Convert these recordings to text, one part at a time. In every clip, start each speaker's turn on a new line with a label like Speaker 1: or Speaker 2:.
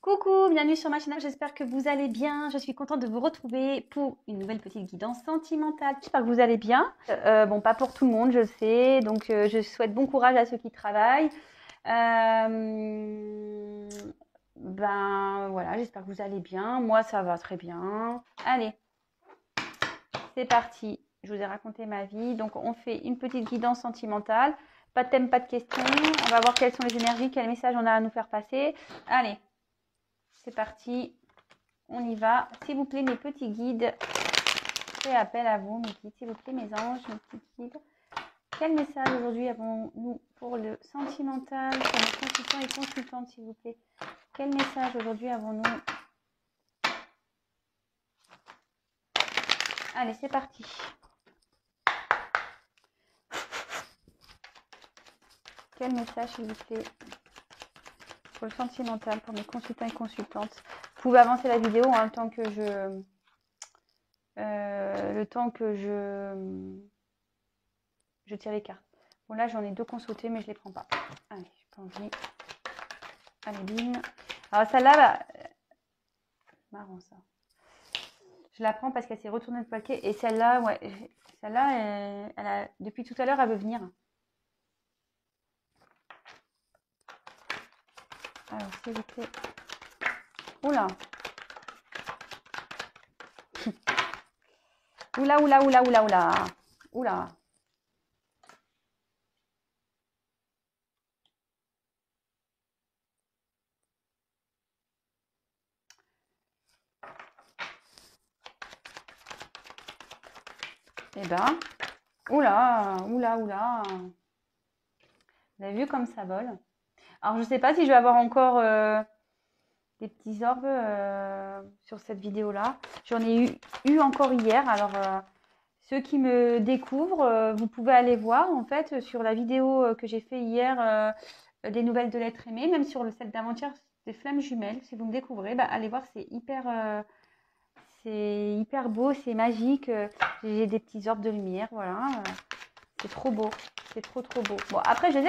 Speaker 1: Coucou, bienvenue sur ma chaîne, j'espère que vous allez bien. Je suis contente de vous retrouver pour une nouvelle petite guidance sentimentale. J'espère que vous allez bien. Bon, pas pour tout le monde, je sais, donc je souhaite bon courage à ceux qui travaillent. Ben voilà, j'espère que vous allez bien. Moi, ça va très bien. Allez, c'est parti. Je vous ai raconté ma vie, donc on fait une petite guidance sentimentale. Pas de thème, pas de questions. On va voir quelles sont les énergies, quels messages on a à nous faire passer. Allez. C'est parti, on y va. S'il vous plaît, mes petits guides, je fais appel à vous, mes guides, s'il vous plaît, mes anges, mes petits guides. Quel message aujourd'hui avons-nous pour le sentimental, pour nos consultants et consultantes, s'il vous plaît? Quel message aujourd'hui avons-nous? Allez, c'est parti. Quel message, s'il vous plaît, pour le sentimental, pour mes consultants et consultantes? Vous pouvez avancer la vidéo en même temps que je tire les cartes. Bon, là, j'en ai deux consultées, mais je ne les prends pas. Allez, je pas envie. Allez, bim. Alors, celle-là, bah, marrant ça. Je la prends parce qu'elle s'est retournée le paquet. Et celle-là, ouais, celle-là, elle a, depuis tout à l'heure, elle veut venir. Alors, s'il vous plaît. Oula. Oula, oula, oula, oula, oula. Oula. Eh ben, oula, oula, oula. Vous avez vu comme ça vole? Alors, je ne sais pas si je vais avoir encore des petits orbes sur cette vidéo-là. J'en ai eu encore hier. Alors, ceux qui me découvrent, vous pouvez aller voir, en fait, sur la vidéo que j'ai fait hier, des nouvelles de l'être aimé, même sur le set d'avant-hier, des flammes jumelles. Si vous me découvrez, bah, allez voir, c'est hyper beau, c'est magique. J'ai des petits orbes de lumière, voilà. C'est trop beau, c'est trop beau. Bon, après, je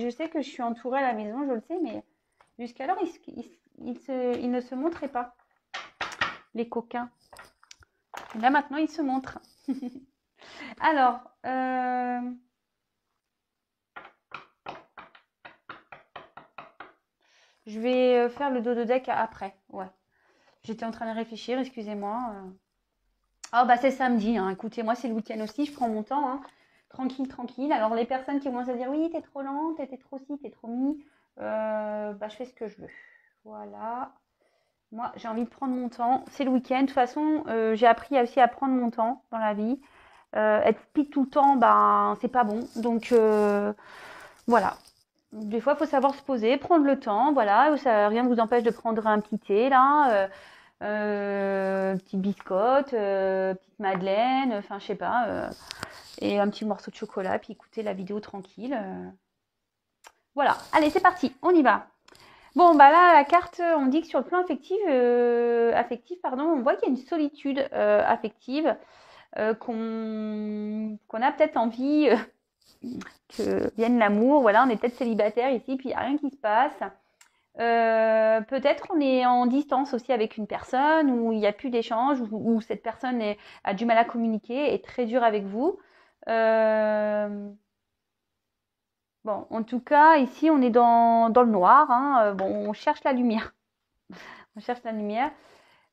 Speaker 1: sais que je suis entourée à la maison, je le sais, mais jusqu'alors, ils ne se montraient pas, les coquins. Là, maintenant, ils se montrent. Alors, je vais faire le dos de deck après, ouais. J'étais en train de réfléchir, excusez-moi. Ah bah c'est samedi, hein. Écoutez, moi c'est le week-end aussi, je prends mon temps, hein. Tranquille, tranquille. Alors les personnes qui commencent à dire oui, t'es trop lente, t'es trop ci, t'es trop mi, bah je fais ce que je veux. Voilà. Moi j'ai envie de prendre mon temps. C'est le week-end. De toute façon, j'ai appris aussi à prendre mon temps dans la vie. Être speed tout le temps, ben c'est pas bon. Donc voilà. Des fois, il faut savoir se poser, prendre le temps, voilà. Ça, rien ne vous empêche de prendre un petit thé là. Petite biscotte, petite madeleine, enfin je sais pas, et un petit morceau de chocolat, puis écouter la vidéo tranquille. Voilà, allez c'est parti, on y va. Bon bah là la carte, on dit que sur le plan affectif, pardon, on voit qu'il y a une solitude affective, qu'on a peut-être envie que vienne l'amour. Voilà, on est peut-être célibataire ici, puis il n'y a rien qui se passe. Peut-être on est en distance aussi avec une personne où il n'y a plus d'échange, où cette personne a du mal à communiquer, est très dure avec vous. Bon, en tout cas, ici on est dans le noir, hein. Bon, on cherche la lumière. On cherche la lumière.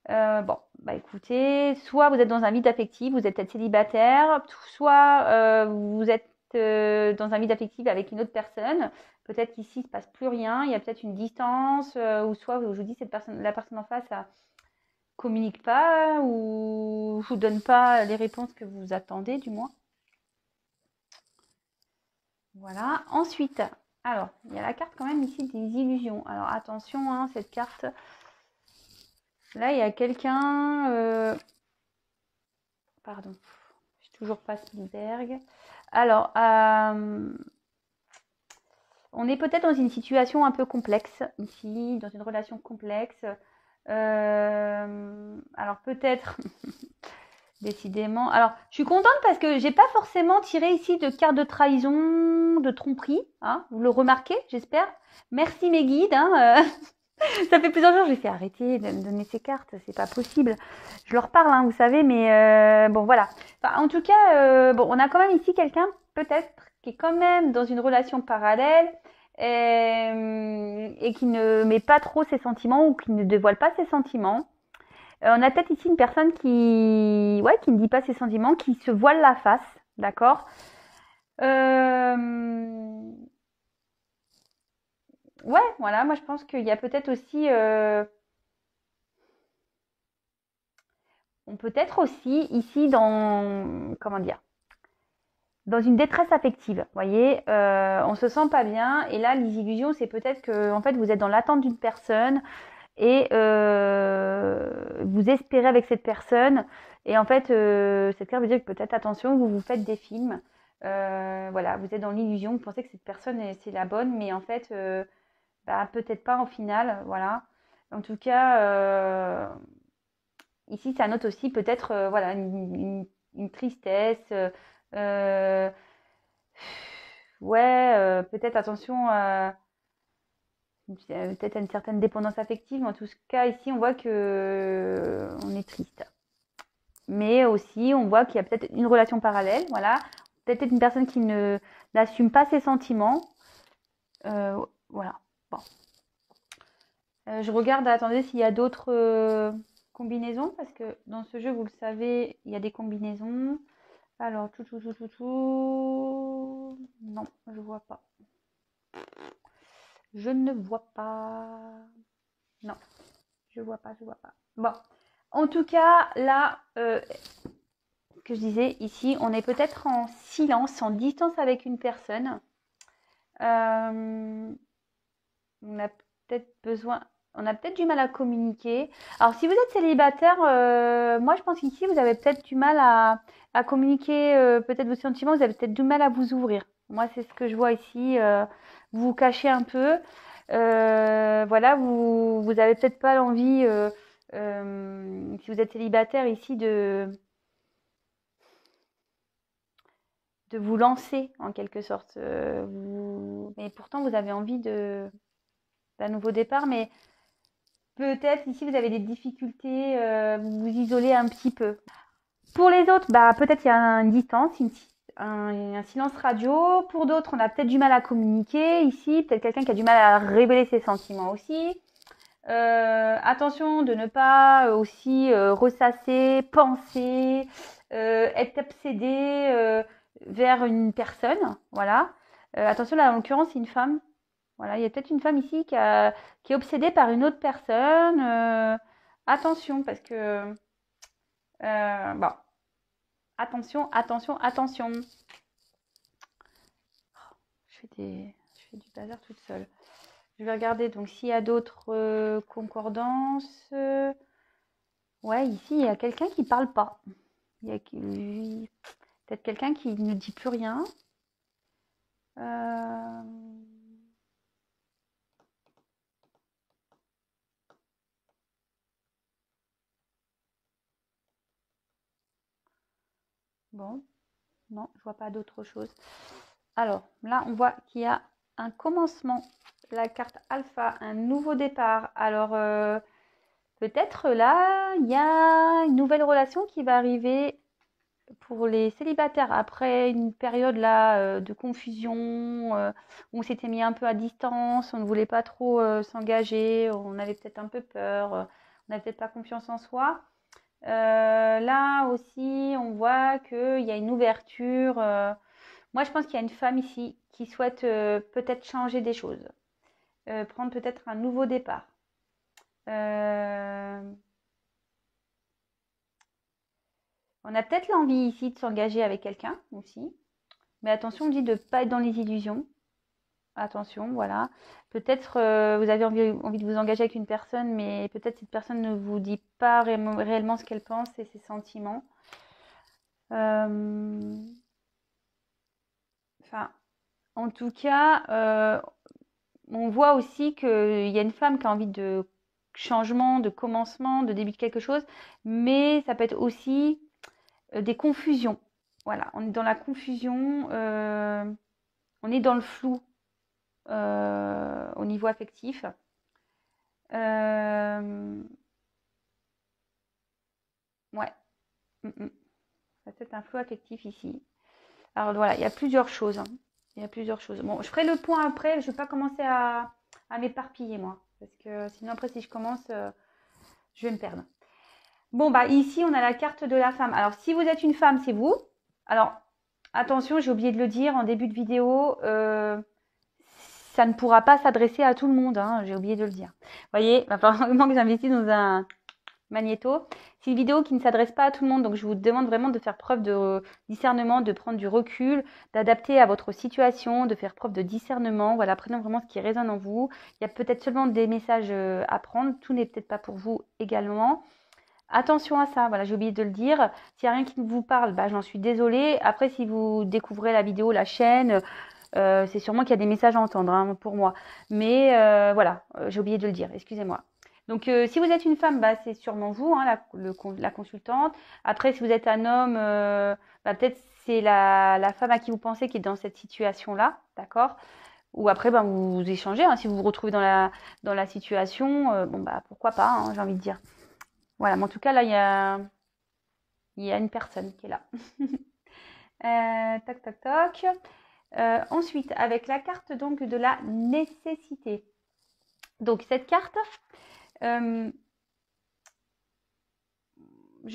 Speaker 1: Bon, bah écoutez, soit vous êtes dans un vide affectif, vous êtes peut-être célibataire, soit vous êtes dans un vide affectif avec une autre personne. Peut-être qu'ici, il ne se passe plus rien, il y a peut-être une distance, ou soit, je vous dis, la personne en face ne communique pas, ou ne vous donne pas les réponses que vous attendez, du moins. Voilà. Ensuite, alors, il y a la carte quand même ici des illusions. Alors, attention, hein, cette carte... Là, il y a quelqu'un... Pardon, je suis toujours pas Spielberg. Alors, on est peut-être dans une situation un peu complexe ici, dans une relation complexe. Alors peut-être, décidément. Alors, je suis contente parce que j'ai pas forcément tiré ici de carte de trahison, de tromperie. Hein, vous le remarquez, j'espère. Merci mes guides. Hein, Ça fait plusieurs jours, j'ai fait arrêter de me donner ces cartes, c'est pas possible. Je leur parle, hein, vous savez, mais bon, voilà. Enfin, en tout cas, bon, on a quand même ici quelqu'un, peut-être, qui est quand même dans une relation parallèle et qui ne met pas trop ses sentiments ou qui ne dévoile pas ses sentiments. On a peut-être ici une personne qui ne dit pas ses sentiments, qui se voile la face, d'accord. Ouais, voilà, moi je pense qu'il y a peut-être aussi, on peut être aussi ici dans, comment dire, dans une détresse affective. Vous voyez, on se sent pas bien et là les illusions, c'est peut-être que en fait vous êtes dans l'attente d'une personne et vous espérez avec cette personne et en fait cette carte veut dire que peut-être attention, vous vous faites des films. Voilà, vous êtes dans l'illusion, vous pensez que cette personne c'est la bonne, mais en fait bah, peut-être pas en final, voilà. En tout cas, ici, ça note aussi peut-être voilà, une tristesse. Euh, ouais, peut-être attention peut-être à une certaine dépendance affective, mais en tout cas, ici, on voit que on est triste. Mais aussi, on voit qu'il y a peut-être une relation parallèle, voilà. Peut-être une personne qui n'assume pas ses sentiments. Voilà. Bon. Je regarde, attendez, s'il y a d'autres combinaisons, parce que dans ce jeu, vous le savez, il y a des combinaisons. Alors, tout. Non, je vois pas. Je ne vois pas. Non, je vois pas. Bon, en tout cas, là, que je disais, ici, on est peut-être en silence, en distance avec une personne. On a peut-être besoin, on a peut-être du mal à communiquer. Alors, si vous êtes célibataire, moi, je pense qu'ici, vous avez peut-être du mal à communiquer peut-être vos sentiments, vous avez peut-être du mal à vous ouvrir. Moi, c'est ce que je vois ici. Vous vous cachez un peu. Voilà, vous avez peut-être pas l'envie, si vous êtes célibataire ici, de vous lancer en quelque sorte. Mais pourtant, vous avez envie d'un nouveau départ, mais peut-être ici vous avez des difficultés, vous vous isolez un petit peu. Pour les autres, bah, peut-être il y a une distance, un silence radio. Pour d'autres, on a peut-être du mal à communiquer ici, peut-être quelqu'un qui a du mal à révéler ses sentiments aussi. Attention de ne pas aussi ressasser, penser, être obsédé vers une personne. Voilà. Attention, là, en l'occurrence, c'est une femme. Voilà, il y a peut-être une femme ici qui est obsédée par une autre personne. Attention, parce que bon, attention. Je fais du bazar toute seule. Je vais regarder donc s'il y a d'autres concordances. Ouais, ici il y a quelqu'un qui parle pas. Il y a peut-être quelqu'un qui ne dit plus rien. Euh, Bon, non, je vois pas d'autre chose. Alors là, on voit qu'il y a un commencement. La carte alpha, un nouveau départ. Alors peut-être là, il y a une nouvelle relation qui va arriver pour les célibataires après une période là de confusion où on s'était mis un peu à distance, on ne voulait pas trop s'engager, on avait peut-être un peu peur, on n'avait peut-être pas confiance en soi. Là aussi, on voit qu'il y a une ouverture. Moi, je pense qu'il y a une femme ici qui souhaite peut-être changer des choses, prendre peut-être un nouveau départ. Euh, on a peut-être l'envie ici de s'engager avec quelqu'un aussi. Mais attention, on dit de ne pas être dans les illusions. Attention, voilà. Peut-être vous avez envie de vous engager avec une personne, mais peut-être cette personne ne vous dit pas réellement ce qu'elle pense et ses sentiments. Euh, Enfin, en tout cas, on voit aussi qu'il y a une femme qui a envie de changement, de commencement, de début de quelque chose, mais ça peut être aussi des confusions. Voilà, on est dans la confusion, on est dans le flou au niveau affectif. Euh, Ouais. Mm, mm. Ça peut être un flou affectif ici. Alors voilà, il y a plusieurs choses, hein. Il y a plusieurs choses. Bon, je ferai le point après. Je ne vais pas commencer à m'éparpiller, moi. Parce que sinon, après, si je commence, je vais me perdre. Bon, bah ici, on a la carte de la femme. Alors, si vous êtes une femme, c'est vous. Alors, attention, j'ai oublié de le dire en début de vidéo. Ça ne pourra pas s'adresser à tout le monde, hein, j'ai oublié de le dire. Vous voyez, il va falloir vraiment que j'investisse dans un magnéto. C'est une vidéo qui ne s'adresse pas à tout le monde, donc je vous demande vraiment de faire preuve de discernement, de prendre du recul, d'adapter à votre situation, de faire preuve de discernement. Voilà, prenez vraiment ce qui résonne en vous. Il y a peut-être seulement des messages à prendre, tout n'est peut-être pas pour vous également. Attention à ça, voilà, j'ai oublié de le dire. S'il n'y a rien qui vous parle, bah, j'en suis désolée. Après, si vous découvrez la vidéo, la chaîne, c'est sûrement qu'il y a des messages à entendre, hein, pour moi. Mais voilà, j'ai oublié de le dire, excusez-moi. Donc, si vous êtes une femme, bah, c'est sûrement vous, hein, la consultante. Après, si vous êtes un homme, bah, peut-être c'est la femme à qui vous pensez qui est dans cette situation-là, d'accord? Ou après, bah, vous échangez, hein, si vous vous retrouvez dans la situation, bon, bah, pourquoi pas, hein, j'ai envie de dire. Voilà, mais en tout cas, là, il y a une personne qui est là. Toc, toc, toc. Ensuite, avec la carte donc de la nécessité. Donc, cette carte, je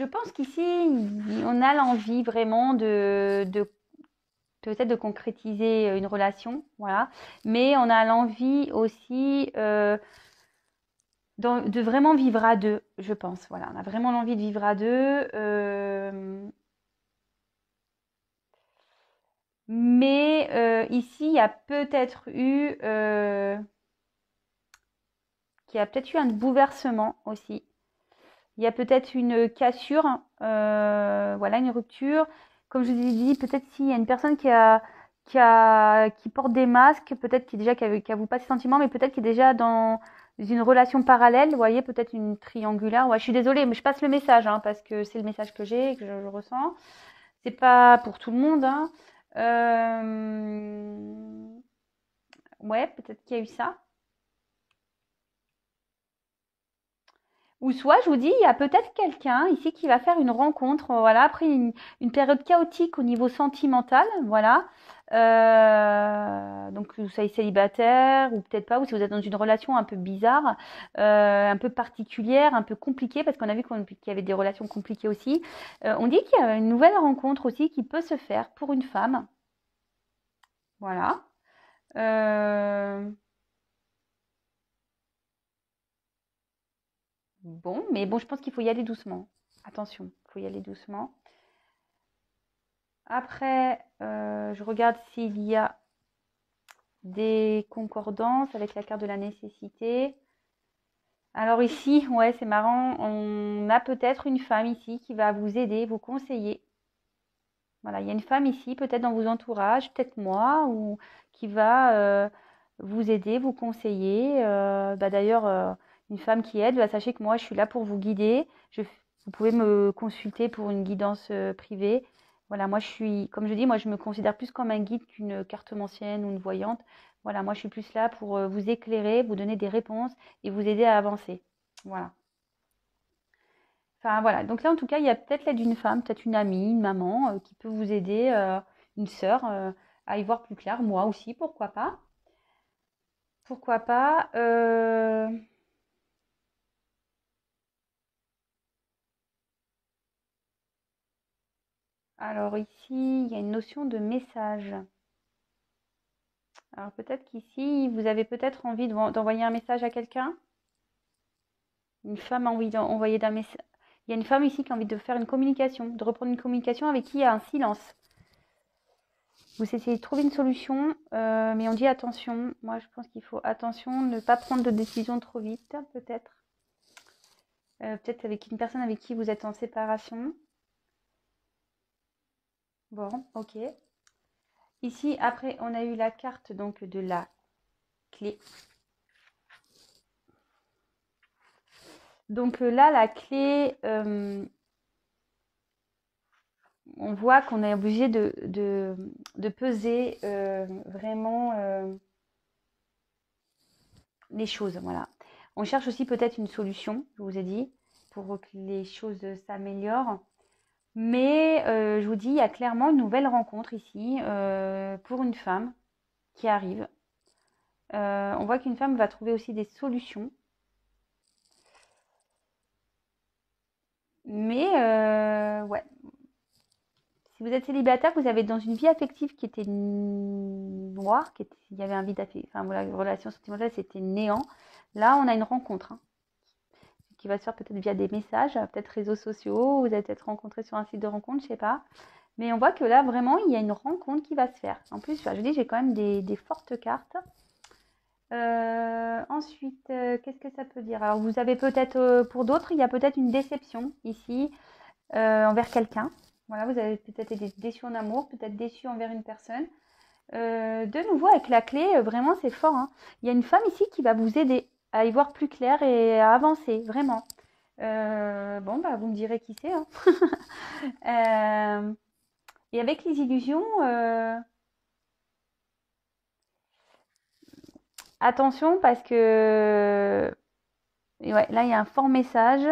Speaker 1: pense qu'ici, on a l'envie vraiment de peut-être de concrétiser une relation, voilà. Mais on a l'envie aussi de vraiment vivre à deux, je pense. Voilà, on a vraiment l'envie de vivre à deux. Mais ici, il y a peut-être eu, qu'il y a peut-être eu un bouleversement aussi. Il y a peut-être une cassure, voilà, une rupture. Comme je vous ai dit, peut-être s'il y a une personne qui porte des masques, peut-être qui avoue pas ses sentiments, mais peut-être qui est déjà dans une relation parallèle, vous voyez, peut-être une triangulaire. Ouais, je suis désolée, mais je passe le message, hein, parce que c'est le message que j'ai et que je ressens. C'est pas pour tout le monde, hein. Ouais, peut-être qu'il y a eu ça. Ou soit, je vous dis, il y a peut-être quelqu'un ici qui va faire une rencontre, voilà, après une période chaotique au niveau sentimental, voilà. Donc, vous soyez célibataire ou peut-être pas, ou si vous êtes dans une relation un peu bizarre, un peu particulière, un peu compliquée, parce qu'on a vu qu'il y avait des relations compliquées aussi. On dit qu'il y a une nouvelle rencontre aussi qui peut se faire pour une femme, voilà. Euh, Bon, mais bon, je pense qu'il faut y aller doucement. Attention, il faut y aller doucement. Après, je regarde s'il y a des concordances avec la carte de la nécessité. Alors ici, ouais, c'est marrant, on a peut-être une femme ici qui va vous aider, vous conseiller. Voilà, il y a une femme ici, peut-être dans vos entourages, peut-être moi, ou qui va vous aider, vous conseiller. Bah, d'ailleurs, une femme qui aide, bah, sachez que moi, je suis là pour vous guider. Vous pouvez me consulter pour une guidance privée. Voilà, moi, comme je dis, moi, je me considère plus comme un guide qu'une cartomancienne ou une voyante. Voilà, moi, je suis plus là pour vous éclairer, vous donner des réponses et vous aider à avancer. Voilà. Enfin voilà, donc là en tout cas, il y a peut-être l'aide d'une femme, peut-être une amie, une maman qui peut vous aider, une sœur, à y voir plus clair. Moi aussi, pourquoi pas? Pourquoi pas? Alors ici, il y a une notion de message. Alors peut-être qu'ici, vous avez peut-être envie d'envoyer un message à quelqu'un. Une femme a envie d'envoyer d'un message. Il y a une femme ici qui a envie de faire une communication, de reprendre une communication avec qui il y a un silence. Vous essayez de trouver une solution, mais on dit attention. Moi, je pense qu'il faut attention, ne pas prendre de décision trop vite, peut-être. Peut-être avec une personne avec qui vous êtes en séparation. Bon, ok. Ici, après, on a eu la carte donc de la clé. Donc là, la clé, on voit qu'on est obligé de peser vraiment les choses. Voilà. On cherche aussi peut-être une solution, je vous ai dit, pour que les choses s'améliorent. Mais je vous dis, il y a clairement une nouvelle rencontre ici pour une femme qui arrive. On voit qu'une femme va trouver aussi des solutions. Mais ouais, si vous êtes célibataire, vous avez dans une vie affective qui était noire, il y avait un vide affectif, enfin voilà, une relation sentimentale, c'était néant. Là, on a une rencontre hein, qui va se faire peut-être via des messages, peut-être réseaux sociaux, vous allez peut-être rencontré sur un site de rencontre, je sais pas. Mais on voit que là, vraiment, il y a une rencontre qui va se faire. En plus, je dis, j'ai quand même des fortes cartes. Ensuite, qu'est-ce que ça peut dire? Alors, vous avez peut-être, pour d'autres, il y a peut-être une déception ici envers quelqu'un. Voilà, vous avez peut-être été déçu en amour, peut-être déçu envers une personne. De nouveau, avec la clé, vraiment, c'est fort. Hein. Il y a une femme ici qui va vous aider à y voir plus clair et à avancer, vraiment. Bon, bah, vous me direz qui c'est. Hein. Et avec les illusions, attention parce que ouais, là, il y a un fort message.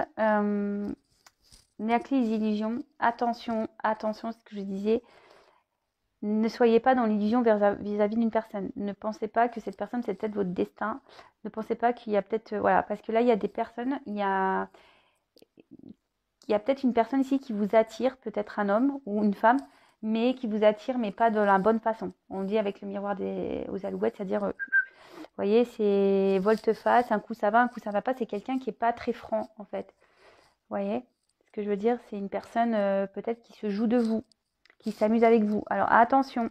Speaker 1: Les clés des illusions, attention, attention, c'est ce que je disais. Ne soyez pas dans l'illusion vis-à-vis d'une personne. Ne pensez pas que cette personne, c'est peut-être votre destin. Ne pensez pas qu'il y a peut-être... voilà, parce que là, il y a des personnes, il y a peut-être une personne ici qui vous attire, peut-être un homme ou une femme, mais qui vous attire, mais pas de la bonne façon. On dit avec le miroir aux alouettes, c'est-à-dire, vous voyez, c'est volte-face, un coup ça va, un coup ça va pas. C'est quelqu'un qui n'est pas très franc, en fait. Vous voyez ce que je veux dire? C'est une personne peut-être qui se joue de vous, qui s'amuse avec vous. Alors attention.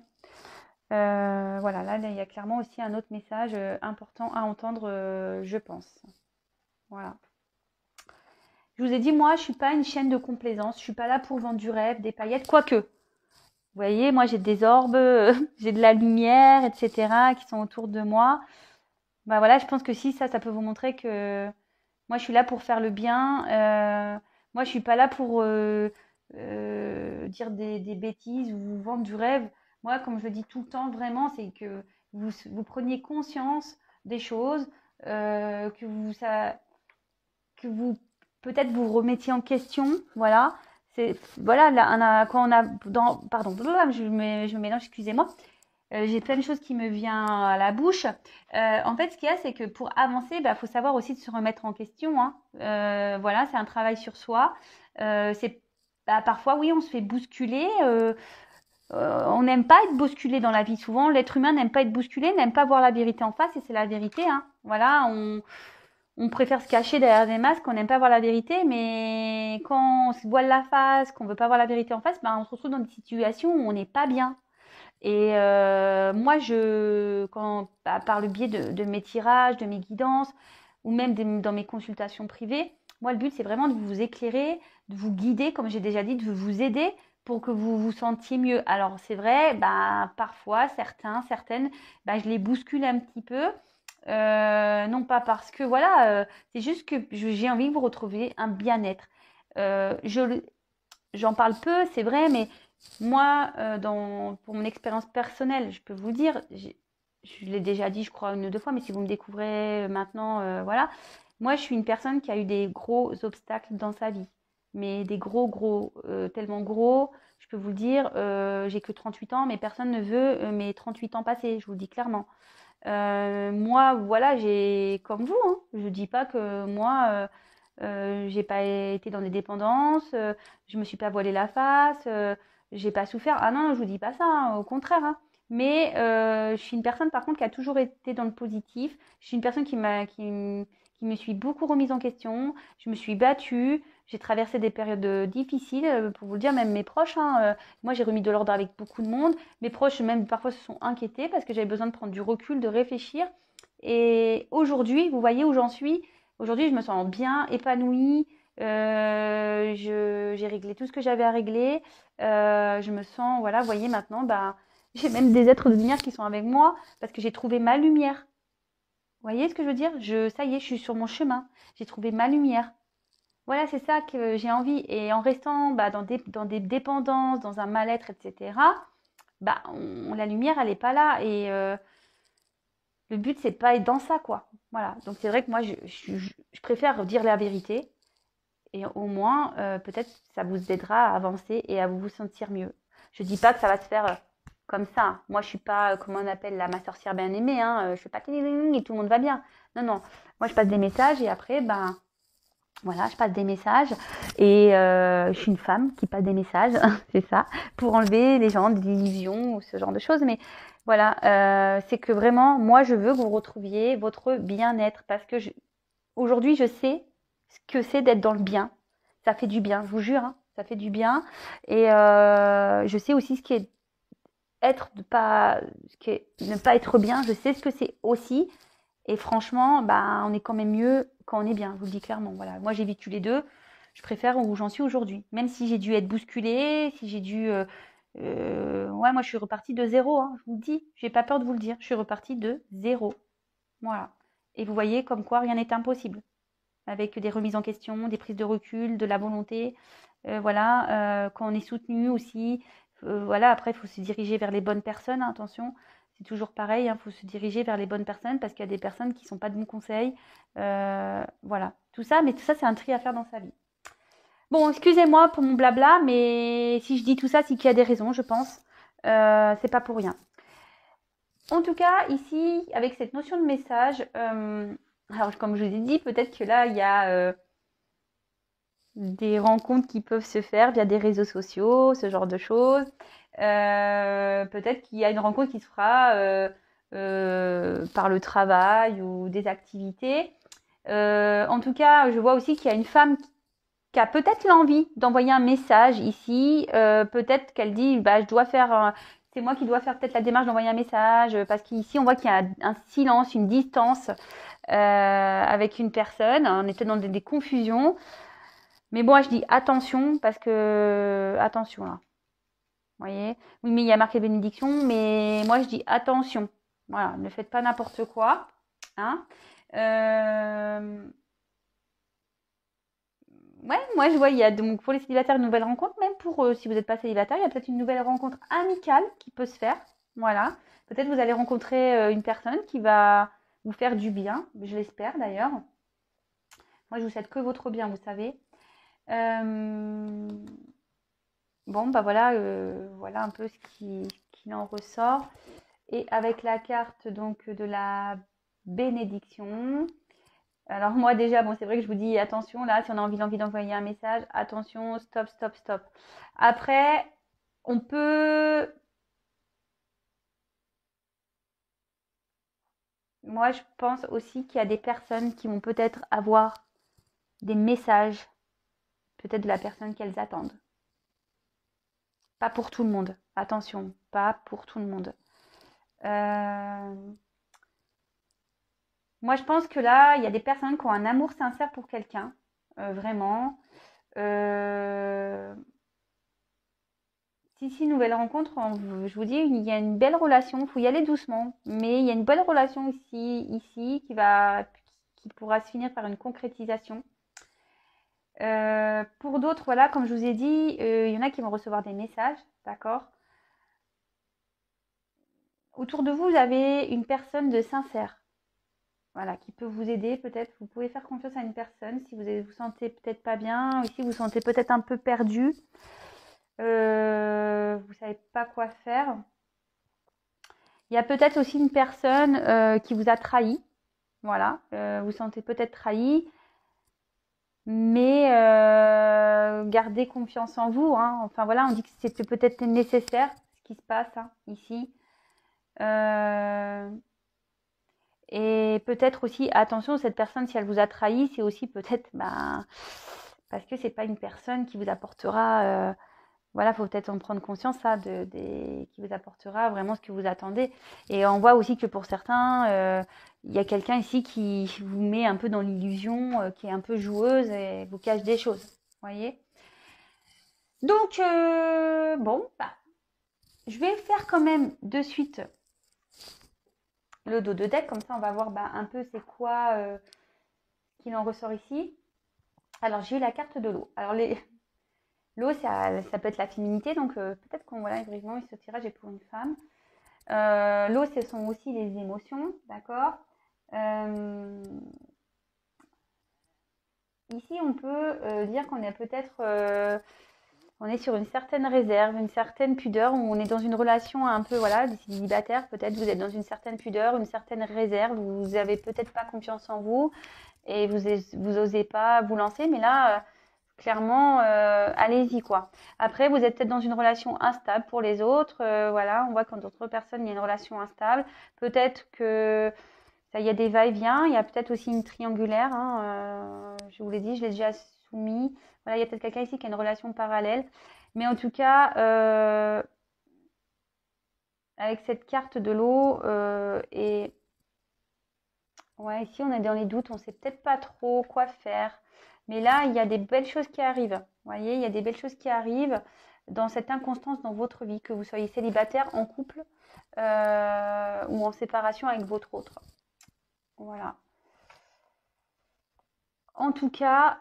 Speaker 1: Voilà, là, il y a clairement aussi un autre message important à entendre, je pense. Voilà. Je vous ai dit, moi, je suis pas une chaîne de complaisance. Je suis pas là pour vendre du rêve, des paillettes, quoique. Vous voyez, moi, j'ai des orbes, j'ai de la lumière, etc., qui sont autour de moi. Bah voilà, je pense que si ça peut vous montrer que moi, je suis là pour faire le bien. Moi, je suis pas là pour dire des bêtises ou vous vendre du rêve. Moi, comme je le dis tout le temps, vraiment, c'est que vous preniez conscience des choses, que vous peut-être vous remettiez en question. Voilà. Voilà, là, quand on a pardon, je me mélange, excusez-moi. J'ai plein de choses qui me viennent à la bouche. En fait, ce qu'il y a, c'est que pour avancer, faut savoir aussi de se remettre en question. Hein. Voilà, c'est un travail sur soi. Parfois, oui, on se fait bousculer. On n'aime pas être bousculé dans la vie. Souvent, l'être humain n'aime pas être bousculé, n'aime pas voir la vérité en face, et c'est la vérité. Hein. Voilà, on préfère se cacher derrière des masques, on n'aime pas voir la vérité, mais quand on se voile la face, qu'on veut pas voir la vérité en face, on se retrouve dans des situations où on n'est pas bien. Et moi, par le biais de mes tirages, de mes guidances, ou même dans mes consultations privées, moi, le but, c'est vraiment de vous éclairer, de vous guider, comme j'ai déjà dit, de vous aider pour que vous vous sentiez mieux. Alors, c'est vrai, parfois, certaines, je les bouscule un petit peu. Non pas parce que, voilà, c'est juste que j'ai envie que vous retrouviez un bien-être. J'en parle peu, c'est vrai, mais moi, pour mon expérience personnelle, je peux vous dire, je l'ai déjà dit, je crois, une ou deux fois, mais si vous me découvrez maintenant, voilà. Moi, je suis une personne qui a eu des gros obstacles dans sa vie. Mais des gros, tellement gros, je peux vous le dire, j'ai que 38 ans, mais personne ne veut mes 38 ans passés, je vous le dis clairement. Moi, voilà, j'ai comme vous, hein, je dis pas que moi, j'ai pas été dans des dépendances, je me suis pas voilé la face, j'ai pas souffert. Ah non, je vous dis pas ça, hein, au contraire. Hein. Mais je suis une personne par contre qui a toujours été dans le positif. Je suis une personne qui me suis beaucoup remise en question. Je me suis battue. J'ai traversé des périodes difficiles, pour vous le dire, même mes proches. Hein, moi, j'ai remis de l'ordre avec beaucoup de monde. Mes proches, même parfois, se sont inquiétés parce que j'avais besoin de prendre du recul, de réfléchir. Et aujourd'hui, vous voyez où j'en suis. Aujourd'hui, je me sens bien, épanouie. J'ai réglé tout ce que j'avais à régler. Je me sens, voilà, vous voyez maintenant, j'ai même des êtres de lumière qui sont avec moi parce que j'ai trouvé ma lumière. Vous voyez ce que je veux dire? Ça y est, je suis sur mon chemin. J'ai trouvé ma lumière. Voilà, c'est ça que j'ai envie. Et en restant dans des dépendances, dans un mal-être, etc., la lumière, elle n'est pas là. Et Le but, c'est pas être dans ça, quoi. Voilà. Donc, c'est vrai que moi, je préfère dire la vérité. Et au moins, peut-être, ça vous aidera à avancer et à vous sentir mieux. Je dis pas que ça va se faire comme ça. Moi, je suis pas, comment on appelle, ma sorcière bien aimée. Hein. Je fais pas et tout le monde va bien. Non, non. Moi, je passe des messages et après, ben, voilà, je passe des messages. Et je suis une femme qui passe des messages, c'est ça, pour enlever les gens des illusions ou ce genre de choses. Mais voilà, c'est que vraiment, moi, je veux que vous retrouviez votre bien-être parce que aujourd'hui, je sais ce que c'est d'être dans le bien. Ça fait du bien, je vous jure, hein, ça fait du bien. Et je sais aussi ce qui est ne pas être bien. Je sais ce que c'est aussi. Et franchement, bah, on est quand même mieux quand on est bien. Je vous le dis clairement. Voilà, moi j'ai vécu les deux. Je préfère où j'en suis aujourd'hui. Même si j'ai dû être bousculée, si j'ai dû, ouais, moi je suis repartie de zéro. Hein, je vous le dis. J'ai pas peur de vous le dire. Je suis repartie de zéro. Voilà. Et vous voyez comme quoi rien n'est impossible avec des remises en question, des prises de recul, de la volonté. Voilà, quand on est soutenu aussi, voilà, après, il faut se diriger vers les bonnes personnes, hein, attention, c'est toujours pareil, il faut se diriger vers les bonnes personnes parce qu'il y a des personnes qui ne sont pas de bons conseils. Voilà, tout ça, mais tout ça, c'est un tri à faire dans sa vie. Bon, excusez-moi pour mon blabla, mais si je dis tout ça, c'est qu'il y a des raisons, je pense. C'est pas pour rien. En tout cas, ici, avec cette notion de message, alors comme je vous ai dit, peut-être que là, il y a des rencontres qui peuvent se faire via des réseaux sociaux, ce genre de choses. Peut-être qu'il y a une rencontre qui se fera par le travail ou des activités. En tout cas, je vois aussi qu'il y a une femme qui a peut-être l'envie d'envoyer un message ici. Peut-être qu'elle dit, bah, je dois faire, c'est moi qui dois faire peut-être la démarche d'envoyer un message, parce qu'ici on voit qu'il y a un silence, une distance avec une personne. On était dans des confusions. Mais bon, je dis attention parce que attention là. Vous voyez? Oui, mais il y a marqué bénédiction, mais moi je dis attention. Voilà, ne faites pas n'importe quoi. Hein. Ouais, moi je vois, il y a donc pour les célibataires une nouvelle rencontre, même pour si vous n'êtes pas célibataire, il y a peut-être une nouvelle rencontre amicale qui peut se faire. Voilà. Peut-être vous allez rencontrer une personne qui va vous faire du bien, je l'espère d'ailleurs. Moi je vous souhaite que votre bien, vous savez. Bon, bah voilà, voilà un peu ce qu'il en ressort. Et avec la carte donc de la bénédiction. Alors moi déjà, bon c'est vrai que je vous dis attention là, si on a envie d'envoyer un message, attention, stop, stop, stop. Après, on peut... Moi je pense aussi qu'il y a des personnes qui vont peut-être avoir des messages, peut-être de la personne qu'elles attendent. Pas pour tout le monde, attention, pas pour tout le monde. Moi, je pense que là, il y a des personnes qui ont un amour sincère pour quelqu'un, vraiment. Si, nouvelle rencontre, je vous dis, il y a une belle relation. Il faut y aller doucement, mais il y a une belle relation ici qui pourra se finir par une concrétisation. Pour d'autres, voilà, comme je vous ai dit, il y en a qui vont recevoir des messages, d'accord. Autour de vous, vous avez une personne de sincère. Voilà, qui peut vous aider peut-être. Vous pouvez faire confiance à une personne si vous vous sentez peut-être pas bien, ou si vous vous sentez peut-être un peu perdu. Vous savez pas quoi faire. Il y a peut-être aussi une personne qui vous a trahi. Voilà, vous vous sentez peut-être trahi, mais gardez confiance en vous. Hein. Enfin voilà, on dit que c'était peut-être nécessaire ce qui se passe hein, ici. Et peut-être aussi, attention, cette personne, si elle vous a trahi, c'est aussi peut-être parce que c'est pas une personne qui vous apportera, voilà, faut peut-être en prendre conscience ça, qui vous apportera vraiment ce que vous attendez. Et on voit aussi que pour certains, il y a quelqu'un ici qui vous met un peu dans l'illusion, qui est un peu joueuse et vous cache des choses, voyez. Donc, bon, je vais faire quand même de suite le dos de deck, comme ça on va voir un peu c'est quoi qu'il en ressort ici. Alors j'ai eu la carte de l'eau. Alors l'eau ça peut être la féminité, donc peut-être qu'on voilà, vraiment ce tirage est pour une femme. L'eau, ce sont aussi les émotions, d'accord. Euh, Ici, on peut dire qu'on est peut-être, on est sur une certaine réserve, une certaine pudeur, où on est dans une relation un peu, voilà, célibataire, peut-être vous êtes dans une certaine pudeur, une certaine réserve, vous avez peut-être pas confiance en vous et vous osez pas vous lancer, mais là, clairement, allez-y quoi. Après, vous êtes peut-être dans une relation instable pour les autres, voilà, on voit quand d'autres personnes, il y a une relation instable, peut-être que ça, il y a des va-et-vient, il y a peut-être aussi une triangulaire, hein, je vous l'ai dit, je l'ai déjà soumis. Voilà, il y a peut-être quelqu'un ici qui a une relation parallèle. Mais en tout cas, avec cette carte de l'eau, et ouais, ici on est dans les doutes, on ne sait peut-être pas trop quoi faire. Mais là, il y a des belles choses qui arrivent. Vous voyez, il y a des belles choses qui arrivent dans cette inconstance dans votre vie, que vous soyez célibataire, en couple ou en séparation avec votre autre. Voilà. En tout cas,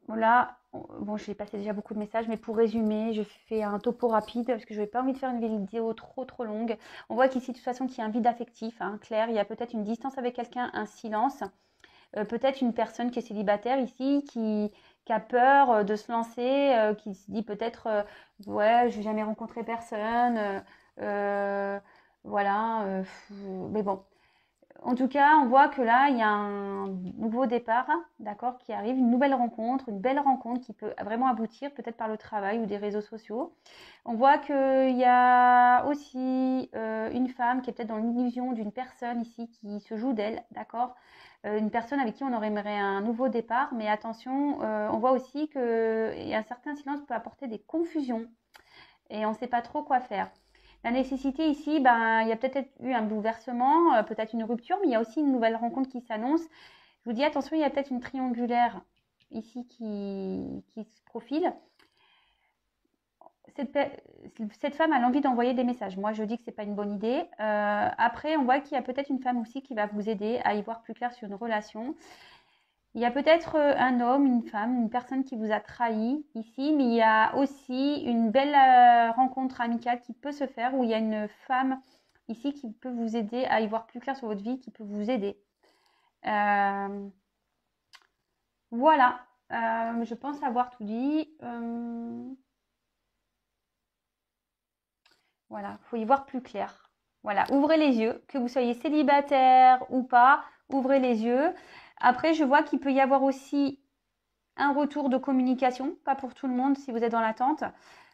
Speaker 1: voilà, bon, j'ai passé déjà beaucoup de messages, mais pour résumer, je fais un topo rapide parce que je n'ai pas envie de faire une vidéo trop longue. On voit qu'ici, de toute façon, qu'il y a un vide affectif, hein, clair. Il y a peut-être une distance avec quelqu'un, un silence. Peut-être une personne qui est célibataire ici, qui a peur de se lancer, qui se dit peut-être, ouais, je n'ai jamais rencontré personne. Euh, voilà, mais bon. En tout cas, on voit que là, il y a un nouveau départ, d'accord, qui arrive, une nouvelle rencontre, une belle rencontre qui peut vraiment aboutir, peut-être par le travail ou des réseaux sociaux. On voit qu'il y a aussi une femme qui est peut-être dans l'illusion d'une personne ici qui se joue d'elle, d'accord, une personne avec qui on aurait aimé un nouveau départ, mais attention, on voit aussi qu'un certain silence peut apporter des confusions et on ne sait pas trop quoi faire. La nécessité ici, ben, il y a peut-être eu un bouleversement, peut-être une rupture, mais il y a aussi une nouvelle rencontre qui s'annonce. Je vous dis attention, il y a peut-être une triangulaire ici qui se profile. Cette femme a l'envie d'envoyer des messages. Moi, je dis que ce n'est pas une bonne idée. Après, on voit qu'il y a peut-être une femme aussi qui va vous aider à y voir plus clair sur une relation. Il y a peut-être un homme, une femme, une personne qui vous a trahi ici, mais il y a aussi une belle rencontre amicale qui peut se faire où il y a une femme ici qui peut vous aider à y voir plus clair sur votre vie, qui peut vous aider. Voilà, je pense avoir tout dit. Voilà, il faut y voir plus clair. Voilà, ouvrez les yeux, que vous soyez célibataire ou pas, ouvrez les yeux. Après, je vois qu'il peut y avoir aussi un retour de communication, pas pour tout le monde si vous êtes dans l'attente.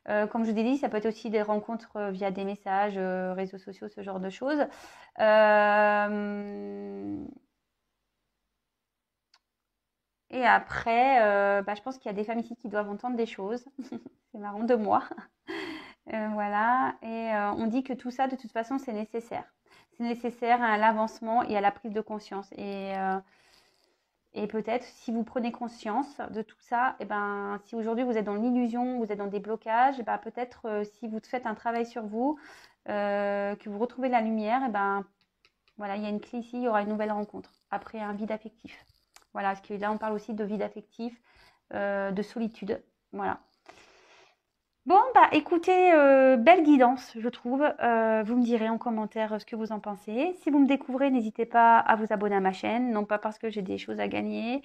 Speaker 1: Comme je vous ai dit, ça peut être aussi des rencontres via des messages, réseaux sociaux, ce genre de choses. Et après, bah, je pense qu'il y a des femmes ici qui doivent entendre des choses. C'est marrant de moi. Voilà. Et on dit que tout ça, de toute façon, c'est nécessaire. C'est nécessaire à l'avancement et à la prise de conscience. Et peut-être, si vous prenez conscience de tout ça, et ben, si aujourd'hui vous êtes dans l'illusion, vous êtes dans des blocages, et ben, peut-être si vous faites un travail sur vous, que vous retrouvez la lumière, et ben, voilà, il y a une clé ici, il y aura une nouvelle rencontre après un vide affectif. Voilà, parce que là, on parle aussi de vide affectif, de solitude. Voilà. Bon, bah écoutez, belle guidance, je trouve. Vous me direz en commentaire ce que vous en pensez. Si vous me découvrez, n'hésitez pas à vous abonner à ma chaîne, non pas parce que j'ai des choses à gagner,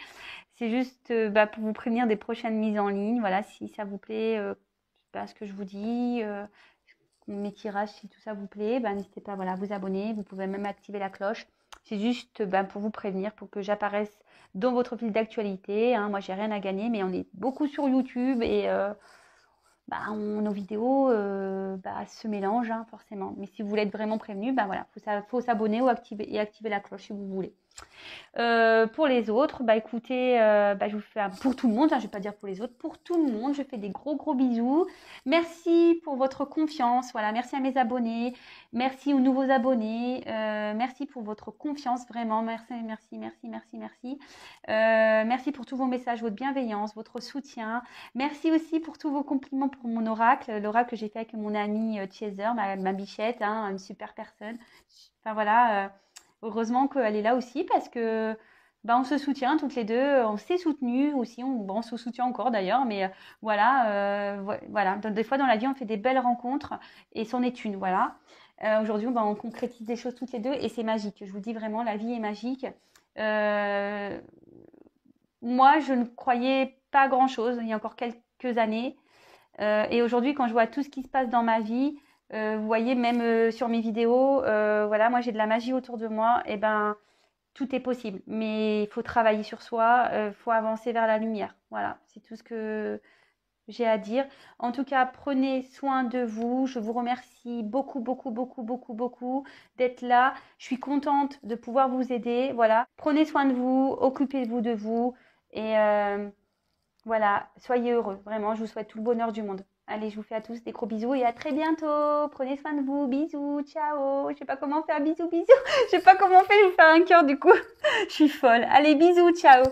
Speaker 1: c'est juste bah, pour vous prévenir des prochaines mises en ligne. Voilà, si ça vous plaît, bah, ce que je vous dis, mes tirages, si tout ça vous plaît, bah, n'hésitez pas voilà, à vous abonner. Vous pouvez même activer la cloche. C'est juste bah, pour vous prévenir, pour que j'apparaisse dans votre fil d'actualité. Hein. Moi, j'ai rien à gagner, mais on est beaucoup sur YouTube et bah, nos vidéos bah, se mélangent hein, forcément. Mais si vous voulez être vraiment prévenu, bah, voilà, faut s'abonner ou activer la cloche si vous voulez. Pour les autres, bah écoutez, bah, je vous fais pour tout le monde, hein, je vais pas dire pour les autres, pour tout le monde, je fais des gros bisous. Merci pour votre confiance, voilà, merci à mes abonnés, merci aux nouveaux abonnés, merci pour votre confiance, vraiment, merci. Merci pour tous vos messages, votre bienveillance, votre soutien. Merci aussi pour tous vos compliments pour mon oracle, l'oracle que j'ai fait avec mon amie Chaser, ma bichette, hein, une super personne. Enfin voilà. Heureusement qu'elle est là aussi parce que bah, on se soutient toutes les deux, on s'est soutenues aussi, on se soutient encore d'ailleurs, mais voilà, voilà. Des fois dans la vie on fait des belles rencontres et c'en est une, voilà. Aujourd'hui, bah, on concrétise des choses toutes les deux et c'est magique. Je vous dis vraiment, la vie est magique. Moi, je ne croyais pas grand-chose il y a encore quelques années. Et aujourd'hui, quand je vois tout ce qui se passe dans ma vie, vous voyez, même sur mes vidéos, voilà, moi j'ai de la magie autour de moi, et ben tout est possible. Mais il faut travailler sur soi, il faut avancer vers la lumière. Voilà, c'est tout ce que j'ai à dire. En tout cas, prenez soin de vous. Je vous remercie beaucoup, beaucoup, beaucoup, beaucoup, beaucoup d'être là. Je suis contente de pouvoir vous aider. Voilà, prenez soin de vous, occupez-vous de vous et voilà, soyez heureux. Vraiment, je vous souhaite tout le bonheur du monde. Allez, je vous fais à tous des gros bisous et à très bientôt. Prenez soin de vous. Bisous, ciao. Je sais pas comment faire bisous, bisous. Je sais pas comment faire, je vais vous faire un cœur du coup. Je suis folle. Allez, bisous, ciao.